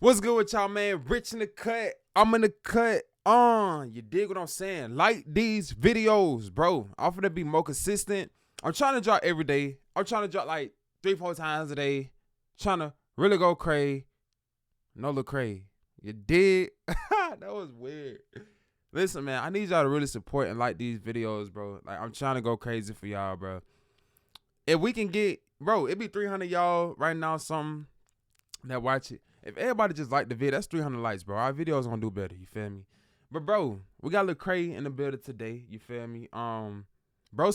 What's good with y'all, man? Rich in the cut. I'm in the cut. You dig what I'm saying? Like these videos, bro. I'm finna be more consistent. I'm trying to drop every day. I'm trying to drop like 3-4 times a day. Trying to really go crazy. No Lecrae. You dig? That was weird. Listen, man, I need y'all to really support and like these videos, bro. Like, I'm trying to go crazy for y'all, bro. If we can get, bro, it be 300 y'all right now, something that watch it. If everybody just like the video, that's 300 likes, bro. Our video's gonna do better, you feel me? But bro, we got Lecrae in the building today, you feel me? Bro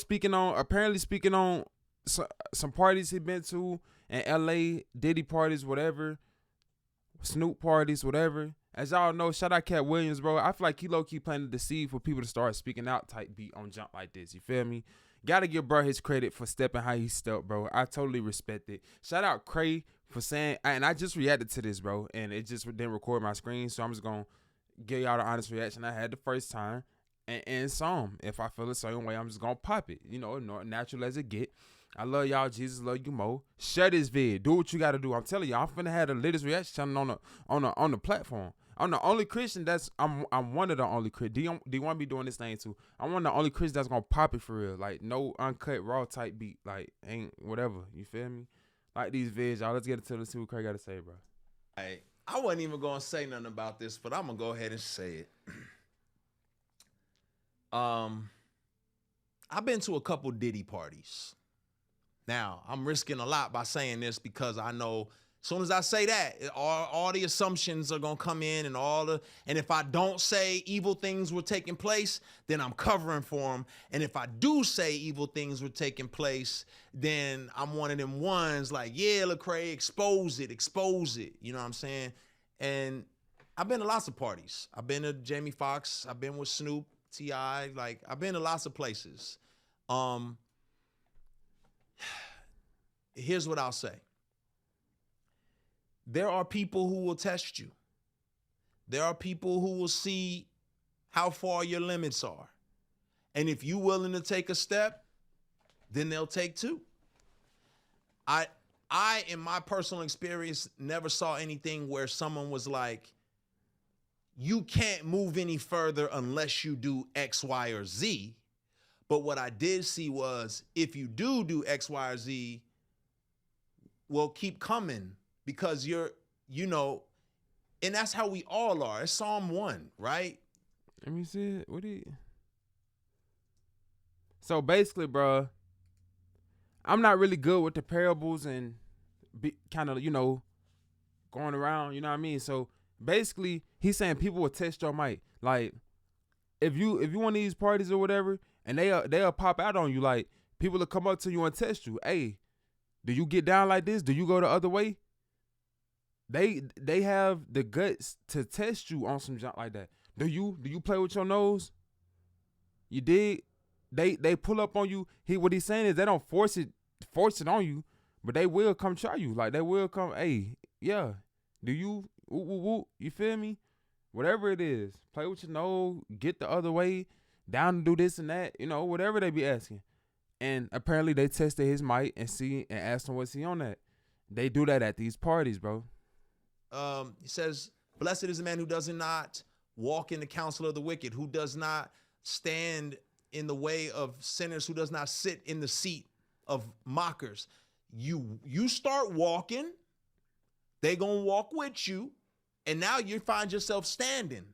apparently speaking on some parties he been to in LA, Diddy parties, whatever, Snoop parties, whatever. As y'all know, shout out Cat Williams, bro. I feel like he low-key planted the seed for people to start speaking out type beat on jump like this, you feel me? Gotta give bro his credit for stepping how he stepped, bro. I totally respect it. Shout out Cray for saying, and I just reacted to this, bro, and it just didn't record my screen, so I'm just gonna give y'all the honest reaction I had the first time, and some. If I feel a certain way, I'm just gonna pop it, you know, natural as it get. I love y'all, Jesus love you more. Share this vid, do what you gotta do. I'm telling y'all, I'm finna have the latest reaction channel on the platform. I'm the only Christian that's I'm one of the only Christians. Do you want to be doing this thing too? I'm one of the only Christians that's gonna pop it for real. Like no uncut raw type beat. Like ain't whatever. You feel me? Like these vids, y'all. Let's get into it. Let's see what Craig got to say, bro. Hey, I wasn't even gonna say nothing about this, but I'm gonna go ahead and say it. I've been to a couple Diddy parties. Now, I'm risking a lot by saying this because I know as soon as I say that, all the assumptions are gonna come in, and if I don't say evil things were taking place, then I'm covering for them. And if I do say evil things were taking place, then I'm one of them ones like, yeah, Lecrae, expose it. You know what I'm saying? And I've been to lots of parties. I've been to Jamie Foxx. I've been with Snoop, T.I. Like I've been to lots of places. Here's what I'll say. There are people who will test you. There are people who will see how far your limits are. And if you're willing to take a step, then they'll take two. I, in my personal experience, never saw anything where someone was like, you can't move any further unless you do X, Y, or Z. But what I did see was if you do X, Y, or Z, well, keep coming. Because you know, and that's how we all are. It's Psalm 1, right? Let me see it. So basically, bro, I'm not really good with the parables and kind of, you know, going around, you know what I mean? So basically, he's saying people will test your might. Like, if you want these parties or whatever, and they'll pop out on you, like, people will come up to you and test you. Hey, do you get down like this? Do you go the other way? They have the guts to test you on some junk like that. Do you play with your nose? You dig? They pull up on you. What he's saying is they don't force it on you, but they will come try you. Like they will come, hey, yeah. Do you you feel me? Whatever it is, play with your nose, get the other way, down to do this and that, you know, whatever they be asking. And apparently they tested his might and asked him what's he on that. They do that at these parties, bro. He says, blessed is the man who does not walk in the counsel of the wicked, who does not stand in the way of sinners, who does not sit in the seat of mockers. You start walking, they gonna walk with you, and now you find yourself standing.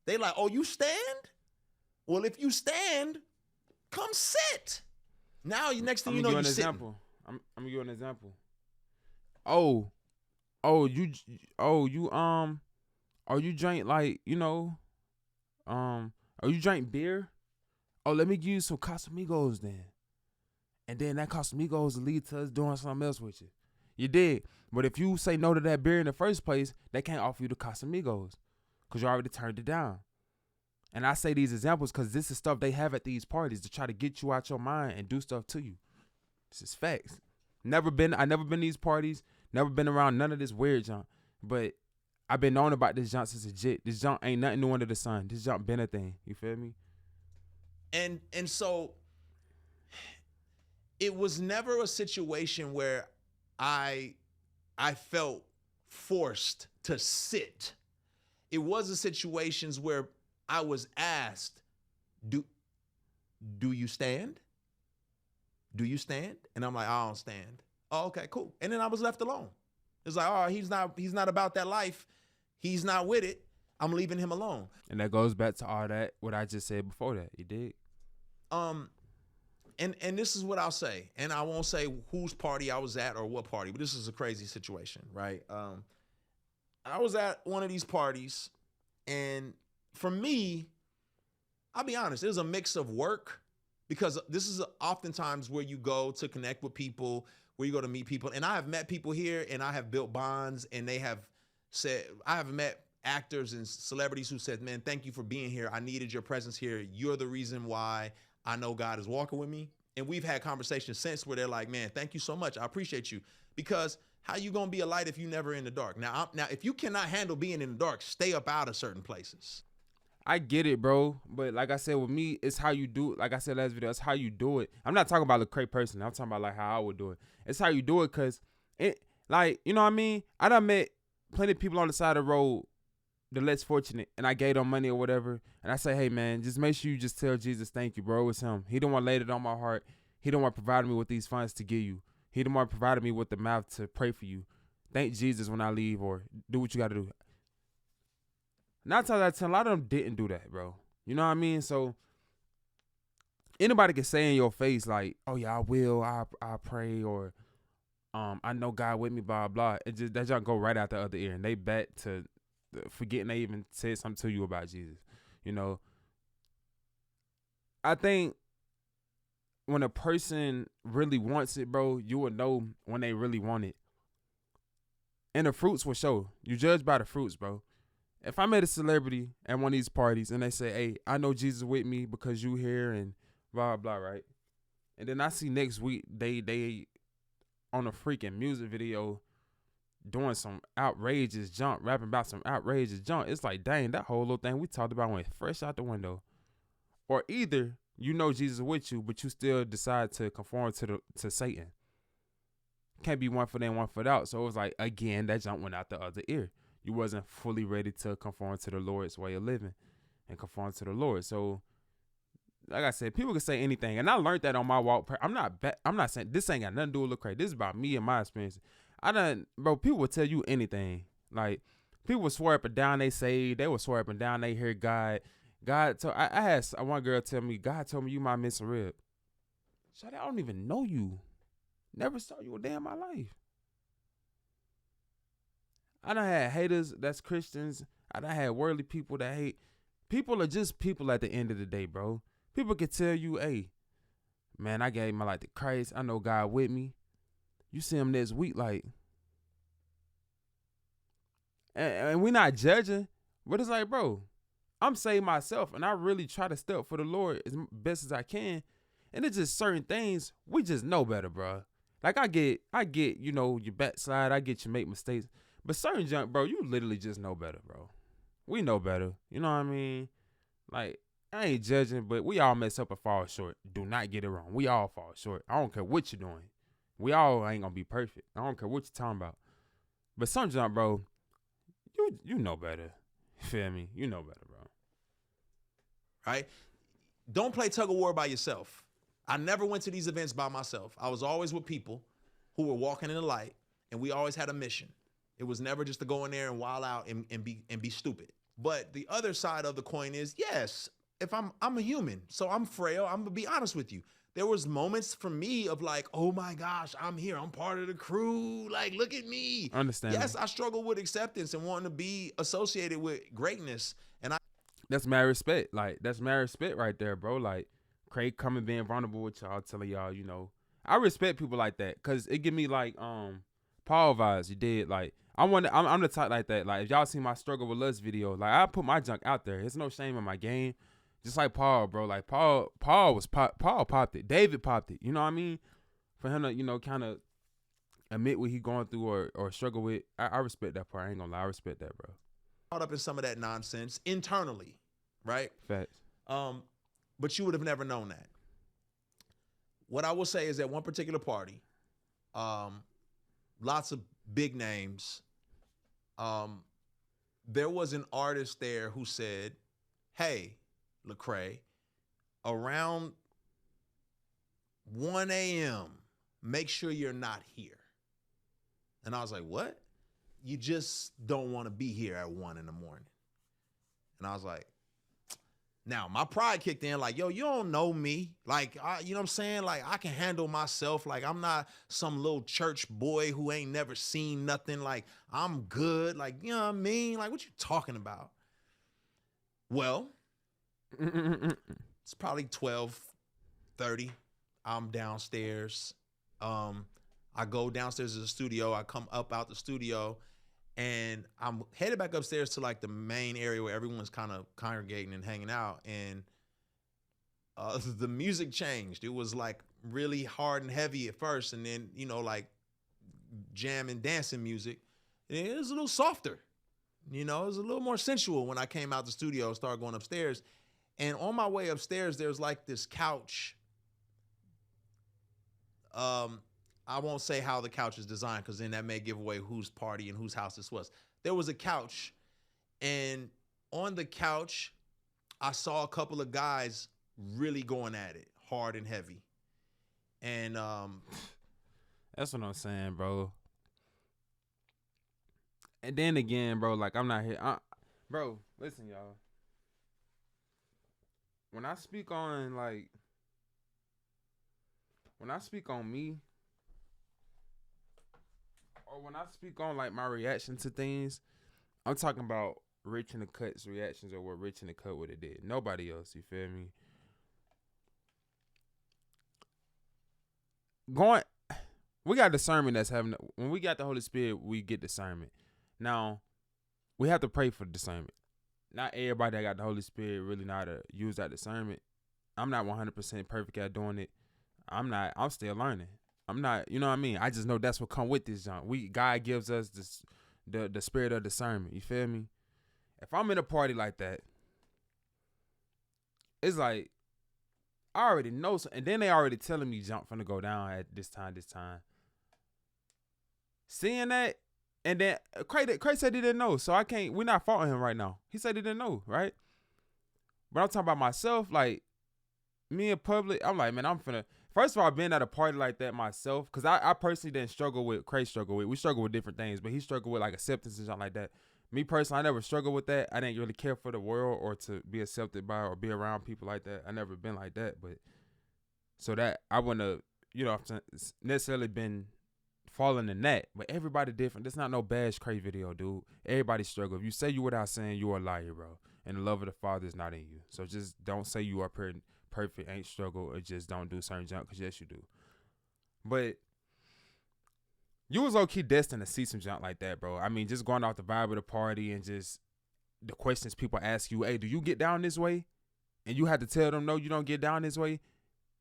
They like, oh, you stand? Well, if you stand, come sit. Now, next thing you know, you're sitting. I'm gonna give you an example. You drink like, you know, you drink beer? Oh, let me give you some Casamigos then. And then that Casamigos will lead to us doing something else with you. You did. But if you say no to that beer in the first place, they can't offer you the Casamigos because you already turned it down. And I say these examples because this is stuff they have at these parties to try to get you out your mind and do stuff to you. This is facts. I never been to these parties. Never been around none of this weird junk. But I've been knowing about this junk since legit. This junk ain't nothing new under the sun. This junk been a thing. You feel me? And so it was never a situation where I felt forced to sit. It wasn't situations where I was asked, do you stand? Do you stand? And I'm like, I don't stand. Oh, okay, cool. And then I was left alone. It's like, oh, he's not about that life. He's not with it. I'm leaving him alone. And that goes back to all that, what I just said before that. You did. And this is what I'll say. And I won't say whose party I was at or what party, but this is a crazy situation, right? I was at one of these parties, and for me, I'll be honest, it was a mix of work, because this is oftentimes where you go to connect with people, where you go to meet people. And I have met people here, and I have built bonds, and they have said, I have met actors and celebrities who said, man, thank you for being here. I needed your presence here. You're the reason why I know God is walking with me. And we've had conversations since where they're like, man, thank you so much. I appreciate you. Because how you going to be a light if you never in the dark? Now, if you cannot handle being in the dark, stay up out of certain places. I get it, bro. But like I said, with me, it's how you do it. Like I said last video, it's how you do it. I'm not talking about Lecrae personally. I'm talking about like how I would do it. It's how you do it, because it, like, you know what I mean? I done met plenty of people on the side of the road, the less fortunate, and I gave them money or whatever, and I say, hey, man, just make sure you just tell Jesus thank you, bro. It's him. He the one laid it on my heart. He the one provided me with these funds to give you. He the one provided me with the mouth to pray for you. Thank Jesus when I leave, or do what you got to do. 9 times out of 10, a lot of them didn't do that, bro. You know what I mean? So anybody can say in your face like, oh, yeah, I will, I pray, or I know God with me, blah, blah. It just, that just go right out the other ear, and they back to forgetting they even said something to you about Jesus. You know, I think when a person really wants it, bro, you will know when they really want it. And the fruits will show. You judge by the fruits, bro. If I met a celebrity at one of these parties and they say, hey, I know Jesus with me because you here and blah, blah, right? And then I see next week they on a freaking music video doing some outrageous junk, rapping about some outrageous junk. It's like, dang, that whole little thing we talked about went fresh out the window. Or either you know Jesus with you, but you still decide to conform to Satan. Can't be one foot in, one foot out. So it was like, again, that junk went out the other ear. You wasn't fully ready to conform to the Lord's way of living and conform to the Lord. So, like I said, people can say anything, and I learned that on my walk. I'm not saying this ain't got nothing to do with Lecrae. This is about me and my experience. Bro, people will tell you anything. Like, people will swear up and down they saved. They will swear up and down they hear God. I had one girl tell me, God told me you my missing rib. Shawty, I don't even know you. Never saw you a day in my life. I done had haters that's Christians. I done had worldly people that hate. People are just people at the end of the day, bro. People can tell you, hey, man, I gave my life to Christ. I know God with me. You see him next week, like, and we not judging, but it's like, bro, I'm saved myself, and I really try to step for the Lord as best as I can, and it's just certain things we just know better, bro. Like I get, you know, you backslide, I get you make mistakes, but certain junk, bro, you literally just know better, bro. We know better, you know what I mean? Like, I ain't judging, but we all mess up and fall short. Do not get it wrong. We all fall short. I don't care what you're doing. We all ain't gonna be perfect. I don't care what you're talking about. But some junk, bro, you know better. Feel me? You know better, bro. Right? Don't play tug of war by yourself. I never went to these events by myself. I was always with people who were walking in the light, and we always had a mission. It was never just to go in there and wild out and be stupid. But the other side of the coin is, yes, if I'm a human, so I'm frail. I'm gonna be honest with you. There was moments for me of like, oh my gosh, I'm here. I'm part of the crew. Like, look at me. Understand. Yes, I struggle with acceptance and wanting to be associated with greatness. And that's mad respect. Like, that's mad respect right there, bro. Like, Craig coming being vulnerable with y'all, telling y'all, you know, I respect people like that, cause it give me like Paul vibes. You did, like, I'm the type like that. Like, if y'all see my struggle with lust video, like, I put my junk out there. There's no shame in my game. Just like Paul, bro. Like, Paul popped it. David popped it. You know what I mean? For him to, you know, kind of admit what he going through or struggle with, I respect that part. I ain't gonna lie. I respect that, bro. Caught up in some of that nonsense internally, right? Facts. But you would have never known that. What I will say is that one particular party, lots of big names, there was an artist there who said, "Hey, Lecrae, around 1 a.m., make sure you're not here." And I was like, "What? You just don't want to be here at 1 in the morning." And I was like, now my pride kicked in, like, yo, you don't know me. Like, you know what I'm saying? Like, I can handle myself. Like, I'm not some little church boy who ain't never seen nothing. Like, I'm good. Like, you know what I mean? Like, what you talking about? Well, it's probably 12:30. I'm downstairs. I go downstairs to the studio. I come up out the studio, and I'm headed back upstairs to like the main area where everyone's kind of congregating and hanging out. And the music changed. It was like really hard and heavy at first, and then, you know, like jam and dancing music. And it was a little softer. You know, it was a little more sensual when I came out the studio and started going upstairs. And on my way upstairs, there's like this couch. I won't say how the couch is designed, because then that may give away whose party and whose house this was. There was a couch, and on the couch, I saw a couple of guys really going at it hard and heavy. And that's what I'm saying, bro. And then again, bro, like, I'm not here. Bro, listen, y'all. When I speak on me, or when I speak on like my reaction to things, I'm talking about Rich in the Cut's reactions, or what Rich in the Cut would have did. Nobody else, you feel me? We got discernment that's having. When we got the Holy Spirit, we get discernment. Now, we have to pray for discernment. Not everybody that got the Holy Spirit really know how to use that discernment. I'm not 100% perfect at doing it. I'm still learning. I'm not, you know what I mean? I just know that's what come with this junk. God gives us the spirit of discernment. You feel me? If I'm in a party like that, it's like, I already know, and then they already telling me jump finna go down at this time. Seeing that, and then Cray said he didn't know, so we're not faulting him right now. He said he didn't know, right? But I'm talking about myself, like, me in public, I'm like, man, first of all, I've been at a party like that myself, because I personally didn't struggle with, Cray struggled with, we struggle with different things, but he struggled with like acceptance and something like that. Me personally, I never struggled with that. I didn't really care for the world or to be accepted by or be around people like that. I never been like that, but so that I wouldn't have, you know, necessarily been falling in that. But everybody different. There's not no bash Cray video, dude. Everybody struggle. If you say you without saying, you are a liar, bro. And the love of the Father is not in you. So just don't say you are perfect, ain't struggle, or just don't do certain junk, because yes, you do. But you was low-key destined to see some junk like that, bro. I mean, just going off the vibe of the party and just the questions people ask you, hey, do you get down this way? And you had to tell them, no, you don't get down this way.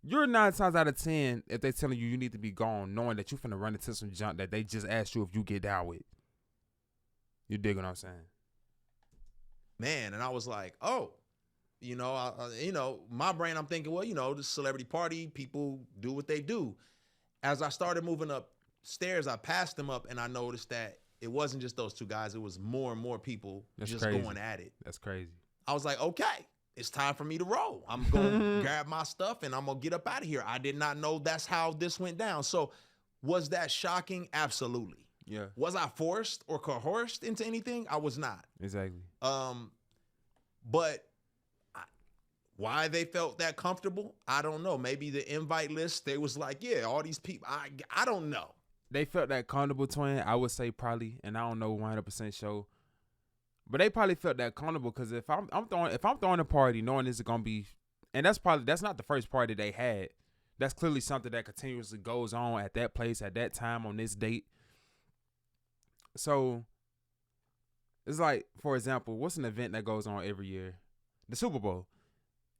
You're 9 times out of 10 if they're telling you you need to be gone, knowing that you finna run into some junk that they just asked you if you get down with. You dig what I'm saying? Man, and I was like, oh, you know, my brain, I'm thinking, well, you know, the celebrity party, people do what they do. As I started moving upstairs, I passed them up, and I noticed that it wasn't just those two guys. It was more and more people going at it. That's crazy. I was like, okay, it's time for me to roll. I'm going to grab my stuff, and I'm going to get up out of here. I did not know that's how this went down. So was that shocking? Absolutely. Yeah. Was I forced or coerced into anything? I was not. Exactly. But why they felt that comfortable, I don't know. Maybe the invite list, they was like, yeah, all these people, I don't know. They felt that comfortable, twin. I would say probably, and I don't know 100% sure, but they probably felt that comfortable, because if I'm throwing a party knowing this is gonna be, and that's not the first party they had. That's clearly something that continuously goes on at that place at that time on this date. So it's like, for example, what's an event that goes on every year? The Super Bowl.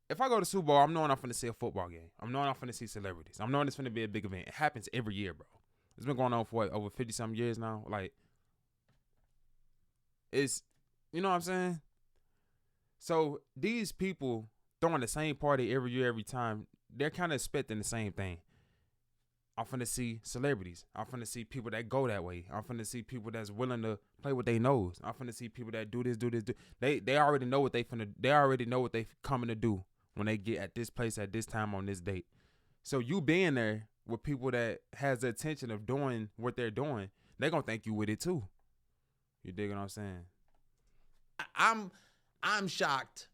If I go to Super Bowl, I'm knowing I'm finna see a football game. I'm knowing I'm finna see celebrities. I'm knowing it's finna be a big event. It happens every year, bro. It's been going on for over 50-something years now. Like, it's, you know what I'm saying? So these people throwing the same party every year, every time, they're kind of expecting the same thing. I'm finna see celebrities. I'm finna see people that go that way. I'm finna see people that's willing to play with their nose. I'm finna see people that do this, do this, do. They already know what they finna. They already know what they coming to do when they get at this place at this time on this date. So you being there with people that has the intention of doing what they're doing, they gonna thank you with it too. You dig what I'm saying? I'm shocked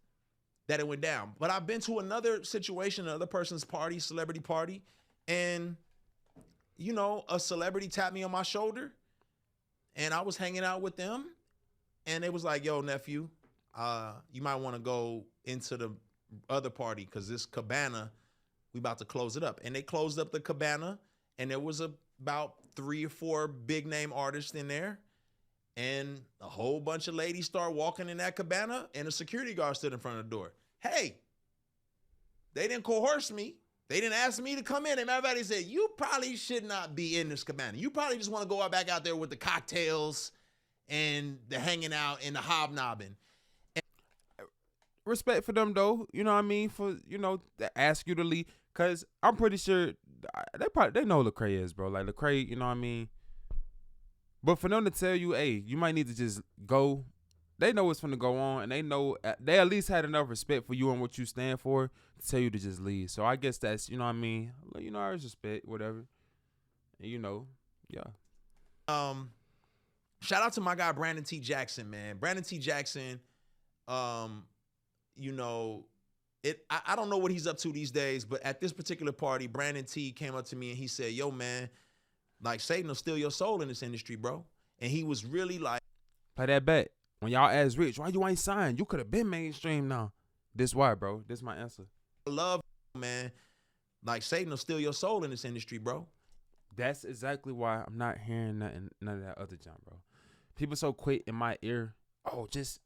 that it went down. But I've been to another situation, another person's party, celebrity party, and you know, a celebrity tapped me on my shoulder, and I was hanging out with them, and they was like, "Yo, nephew, you might want to go into the other party because this cabana, we about to close it up." And they closed up the cabana, and there was about 3 or 4 big name artists in there. And a whole bunch of ladies start walking in that cabana, and a security guard stood in front of the door. Hey, they didn't coerce me. They didn't ask me to come in. And matter of fact, they said, you probably should not be in this cabana. You probably just want to go back out there with the cocktails and the hanging out and the hobnobbing. Respect for them though, you know what I mean? For to ask you to leave, cause I'm pretty sure they know Lecrae is, bro. Like Lecrae, you know what I mean? But for them to tell you, hey, you might need to just go, they know what's finna go on, and they know they at least had enough respect for you and what you stand for to tell you to just leave. So I guess that's, you know what I mean? I respect whatever. And yeah. Shout out to my guy Brandon T. Jackson, man. Brandon T. Jackson, I don't know what he's up to these days, but at this particular party, Brandon T. came up to me and he said, yo, man, like Satan will steal your soul in this industry, bro. And he was really like, play that bet. When y'all ask Rich, why you ain't signed? You could have been mainstream now. This why, bro. This my answer. I love, man. Like Satan will steal your soul in this industry, bro. That's exactly why I'm not hearing none of that other junk, bro. People so quick in my ear. Oh, just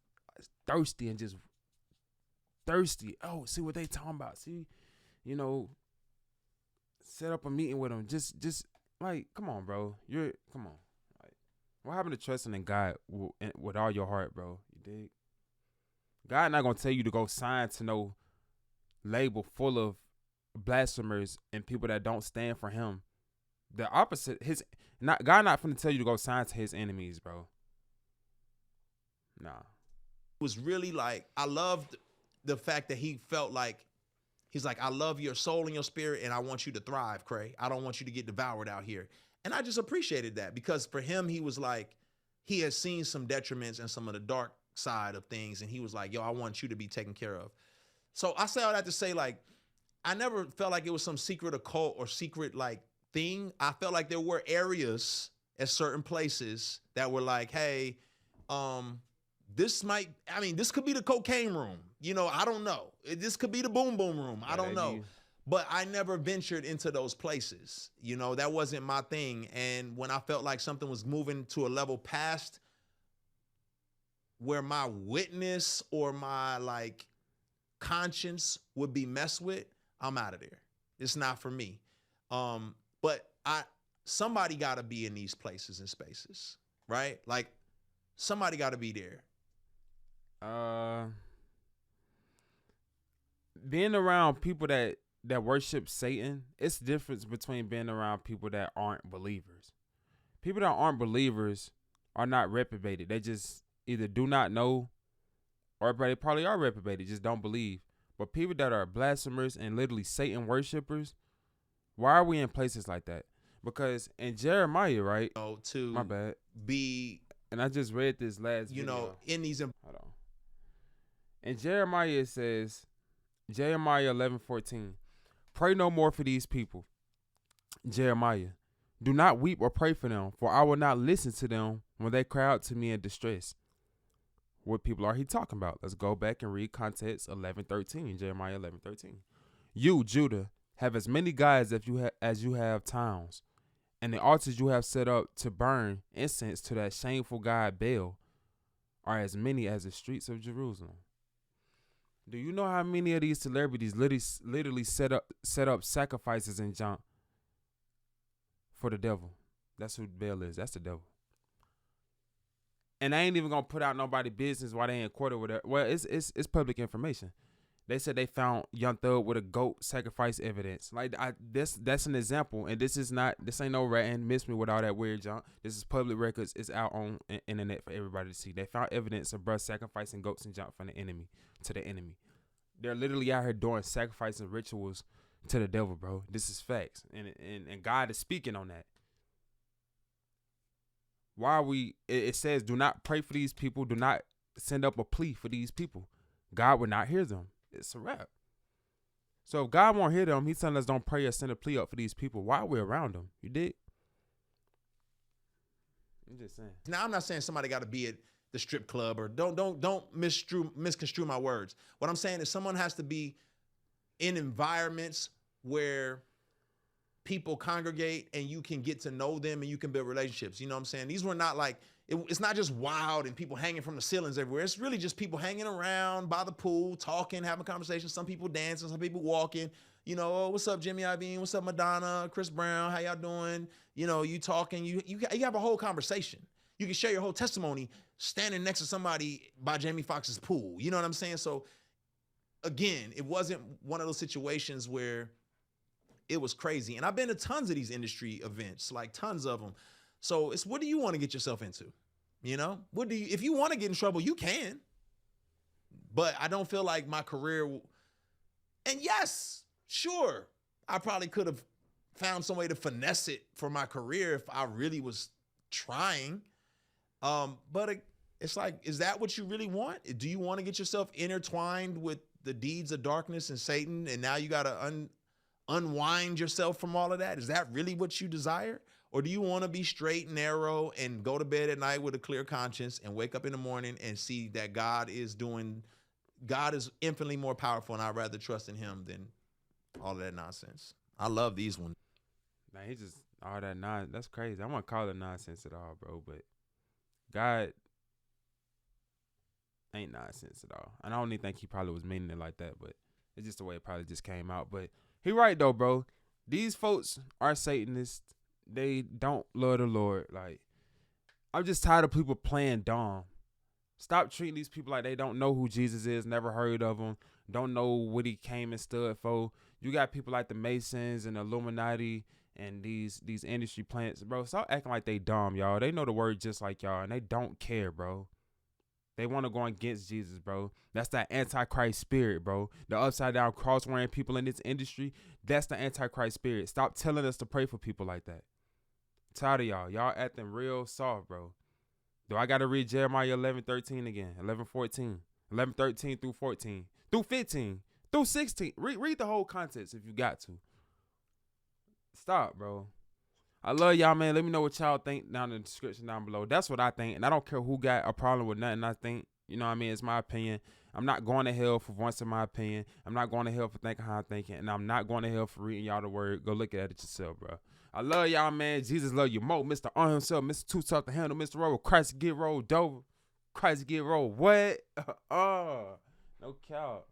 thirsty and just thirsty. Oh, see what they talking about. See, set up a meeting with them. Just like, come on, bro. Come on. Like, what happened to trusting in God with all your heart, bro? You dig? God not gonna tell you to go sign to no label full of blasphemers and people that don't stand for Him. The opposite, God not finna tell you to go sign to His enemies, bro. Nah. It was really like, I loved the fact that he felt like, he's like, I love your soul and your spirit, and I want you to thrive, Cray. I don't want you to get devoured out here. And I just appreciated that, because for him, he was like, he had seen some detriments and some of the dark side of things, and he was like, yo, I want you to be taken care of. So I say all that to say, like, I never felt like it was some secret occult or secret, like, thing. I felt like there were areas at certain places that were like, hey, this could be the cocaine room. I don't know. This could be the boom boom room. I don't know. But I never ventured into those places. That wasn't my thing. And when I felt like something was moving to a level past where my witness or my like conscience would be messed with, I'm out of there. It's not for me. But somebody got to be in these places and spaces, right? Like somebody got to be there. Being around people that worship Satan, it's the difference between being around people that aren't believers. People that aren't believers are not reprobated. They just either do not know, or they probably are reprobated, just don't believe. But people that are blasphemers and literally Satan worshipers, why are we in places like that? Because in Jeremiah, right? My bad. And I just read this last video. In these. Hold on. In Jeremiah, it says, Jeremiah 11:14, pray no more for these people. Jeremiah, do not weep or pray for them, for I will not listen to them when they cry out to me in distress. What people are he talking about? Let's go back and read context 11:13, Jeremiah 11:13. You, Judah, have as many gods as you have towns, and the altars you have set up to burn incense to that shameful god Baal are as many as the streets of Jerusalem. Do you know how many of these celebrities literally set up sacrifices and junk for the devil? That's who Baal is. That's the devil. And I ain't even gonna put out nobody business why they in court or whatever. Well, it's public information. They said they found Young Thug with a goat sacrifice evidence. Like that's an example, and this ain't no ratting. Miss me with all that weird junk. This is public records. It's out on internet for everybody to see. They found evidence of bruh sacrificing goats and junk from the enemy to the enemy. They're literally out here doing sacrificing rituals to the devil, bro. This is facts, and God is speaking on that. Why are we? It says, do not pray for these people. Do not send up a plea for these people. God will not hear them. It's a wrap. So if God won't hear them, he's telling us don't pray or send a plea up for these people while we're around them. You dig? I'm just saying. Now, I'm not saying somebody got to be at the strip club, or don't misconstrue my words. What I'm saying is someone has to be in environments where people congregate and you can get to know them and you can build relationships. You know what I'm saying? These were not like, it's not just wild and people hanging from the ceilings everywhere. It's really just people hanging around by the pool, talking, having conversations. Some people dancing, some people walking. You know, oh, what's up, Jimmy Iovine? What's up, Madonna? Chris Brown? How y'all doing? You know, you talking. You have a whole conversation. You can share your whole testimony standing next to somebody by Jamie Foxx's pool. You know what I'm saying? So, again, it wasn't one of those situations where it was crazy. And I've been to tons of these industry events, like tons of them. So it's, what do you want to get yourself into? You know, if you want to get in trouble, you can. But I don't feel like my career, and yes, sure, I probably could have found some way to finesse it for my career if I really was trying. But it's like, is that what you really want? Do you want to get yourself intertwined with the deeds of darkness and Satan, and now you got to unwind yourself from all of that? Is that really what you desire? Or do you want to be straight and narrow and go to bed at night with a clear conscience and wake up in the morning and see that God is infinitely more powerful, and I'd rather trust in him than all of that nonsense? I love these ones. Man, he just, all that nonsense. That's crazy. I wouldn't call it nonsense at all, bro. But God ain't nonsense at all. And I don't even think he probably was meaning it like that, but it's just the way it probably just came out. But he right, though, bro. These folks are Satanists. They don't love the Lord. Like, I'm just tired of people playing dumb. Stop treating these people like they don't know who Jesus is, never heard of him, don't know what he came and stood for. You got people like the Masons and the Illuminati and these industry plants, bro. Stop acting like they dumb, y'all. They know the word just like y'all, and they don't care, bro. They want to go against Jesus, bro. That's that Antichrist spirit, bro. The upside down cross wearing people in this industry, that's the Antichrist spirit. Stop telling us to pray for people like that. I'm tired of y'all. Y'all acting real soft, bro. Do I got to read Jeremiah 11:13 again? 11:14. 11:13 through 14. Through 15. Through 16. Read the whole context if you got to. Stop, bro. I love y'all, man. Let me know what y'all think down in the description down below. That's what I think. And I don't care who got a problem with nothing I think. You know what I mean? It's my opinion. I'm not going to hell for voicing my opinion. I'm not going to hell for thinking how I'm thinking. And I'm not going to hell for reading y'all the word. Go look at it yourself, bro. I love y'all, man. Jesus love you more. Mr. On himself. Mr. Too Tough to Handle. Mr. Roll. Christ get rolled over. Christ get rolled. What? Oh, no cap.